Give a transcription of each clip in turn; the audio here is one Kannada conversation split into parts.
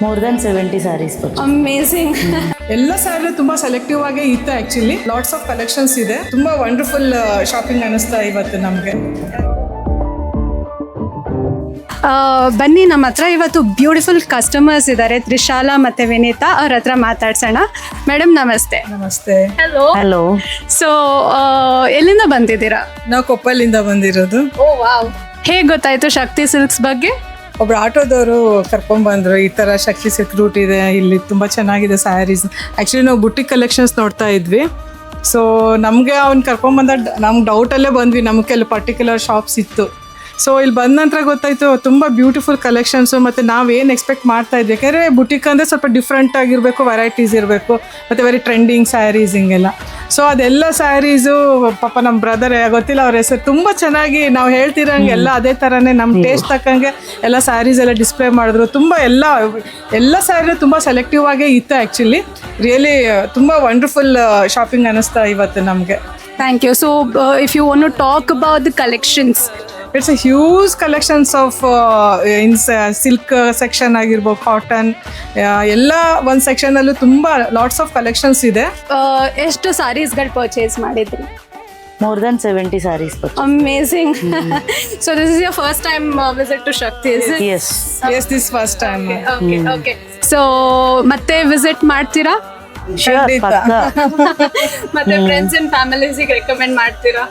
More than 70 saris. ಅಮೇಸಿಂಗ್. ಎಲ್ಲ ಸ್ಯಾರಿ ತುಂಬಾ ಸೆಲೆಕ್ಟಿವ್ ಆಗೇ ಇತ್ತು ಆಕ್ಚುಲಿ. ಲಾಟ್ಸ್ ಆಫ್ ಕಲೆಕ್ಷನ್ಸ್ ಇದೆ. ತುಂಬಾ ವಂಡರ್ಫುಲ್ ಶಾಪಿಂಗ್ ಅನಿಸ್ತಾ ಇವತ್ತು ನಮಗೆ. ಬನ್ನಿ, ನಮ್ಮ ಹತ್ರ ಇವತ್ತು ಬ್ಯೂಟಿಫುಲ್ ಕಸ್ಟಮರ್ಸ್ ಇದ್ದಾರೆ, ತ್ರಿಶಾಲಾ ಮತ್ತು ವಿನೀತಾ. ಅವ್ರ ಹತ್ರ ಮಾತಾಡ್ಸೋಣ. ಮೇಡಮ್ ನಮಸ್ತೆ. ನಮಸ್ತೆ. ಹಲೋ. ಹಲೋ. ಸೊ ಎಲ್ಲಿಂದ ಬಂದಿದ್ದೀರಾ? ನಾವು ಕೊಪ್ಪಲಿಂದ ಬಂದಿರೋದು. ಓ ವಾವ್. ಹೇಗೆ ಗೊತ್ತಾಯ್ತು ಶಕ್ತಿ ಸಿಲ್ಕ್ಸ್ ಬಗ್ಗೆ? ಒಬ್ರು ಆಟೋದವರು ಕರ್ಕೊಂಡ್ಬಂದ್ರು, ಈ ಥರ ಶಕ್ತಿ ಸಿಲ್ಕ್ ರೂಟ್ ಇದೆ, ಇಲ್ಲಿ ತುಂಬ ಚೆನ್ನಾಗಿದೆ ಸ್ಯಾರೀಸ್. ಆ್ಯಕ್ಚುಲಿ ನಾವು ಬುಟ್ಟಿಕ್ ಕಲೆಕ್ಷನ್ಸ್ ನೋಡ್ತಾ ಇದ್ವಿ. ಸೊ ನಮಗೆ ಅವ್ನು ಕರ್ಕೊಂಡ್ಬಂದ ನಮ್ಗೆ ಡೌಟಲ್ಲೇ ಬಂದ್ವಿ, ನಮಗೆ ಕೆಲವು ಪರ್ಟಿಕ್ಯುಲರ್ ಶಾಪ್ಸ್ ಇತ್ತು. ಸೊ ಇಲ್ಲಿ ಬಂದ ನಂತರ ಗೊತ್ತಾಯಿತು ತುಂಬ ಬ್ಯೂಟಿಫುಲ್ ಕಲೆಕ್ಷನ್ಸು. ಮತ್ತು ನಾವೇನು ಎಕ್ಸ್ಪೆಕ್ಟ್ ಮಾಡ್ತಾ ಇದ್ವಿ, ಯಾಕೆಂದರೆ ಬುಟಿಕ್ ಅಂದರೆ ಸ್ವಲ್ಪ ಡಿಫ್ರೆಂಟ್ ಆಗಿರಬೇಕು, ವೆರೈಟೀಸ್ ಇರಬೇಕು, ಮತ್ತು ವೆರಿ ಟ್ರೆಂಡಿಂಗ್ ಸ್ಯಾರೀಸ್ ಹಿಂಗೆಲ್ಲ. ಸೊ ಅದೆಲ್ಲ ಸ್ಯಾರೀಸು ಪಾಪ ನಮ್ಮ ಬ್ರದರ್, ಗೊತ್ತಿಲ್ಲ ಅವ್ರ ಹೆಸರು, ತುಂಬ ಚೆನ್ನಾಗಿ ನಾವು ಹೇಳ್ತಿರೋಂಗೆ ಎಲ್ಲ ಅದೇ ಥರನೇ ನಮ್ಮ ಟೇಸ್ಟ್ ತಕ್ಕಂಗೆ ಎಲ್ಲ ಸ್ಯಾರೀಸ್ ಎಲ್ಲ ಡಿಸ್ಪ್ಲೇ ಮಾಡಿದ್ರು. ತುಂಬ ಎಲ್ಲ ಸ್ಯಾರಿ ತುಂಬ ಸೆಲೆಕ್ಟಿವ್ ಆಗೇ ಇತ್ತು ಆ್ಯಕ್ಚುಲಿ. ರಿಯಲಿ ತುಂಬ ವಂಡರ್ಫುಲ್ ಶಾಪಿಂಗ್ ಅನ್ನಿಸ್ತಾ ಇವತ್ತು ನಮಗೆ. Thank you. So if you want to talk about the collections, it's a huge collections of in silk section ಆಗಿರ್ಬೋದು, ಕಾಟನ್ ಎಲ್ಲ ಒಂದು ಸೆಕ್ಷನಲ್ಲೂ ತುಂಬ ಲಾಟ್ಸ್ ಆಫ್ ಕಲೆಕ್ಷನ್ಸ್ ಇದೆ. ಎಷ್ಟು ಸ್ಯಾರೀಸ್ಗಳು ಪರ್ಚೇಸ್ ಮಾಡಿದ್ರಿ? More than 70 saris. Amazing. So this is your first time visit to Shakti? Yes. Yes, this first time. Okay. So ಮತ್ತೆ ವಿಸಿಟ್ ಮಾಡ್ತೀರಾ? ಶ್ಯೂರ್, ಪಕ್ಕ. ಮತ್ತೆ ಫ್ರೆಂಡ್ಸ್ ಅಂಡ್ ಫ್ಯಾಮಿಲೀಸಿಗೆ ರೆಕಮೆಂಡ್ ಮಾಡ್ತೀರಾ?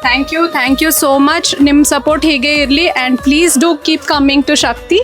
Thank you so much. ನಿಮ್ಮ ಸಪೋರ್ಟ್ ಹೀಗೆ ಇರಲಿ, and please do keep coming to Shakti.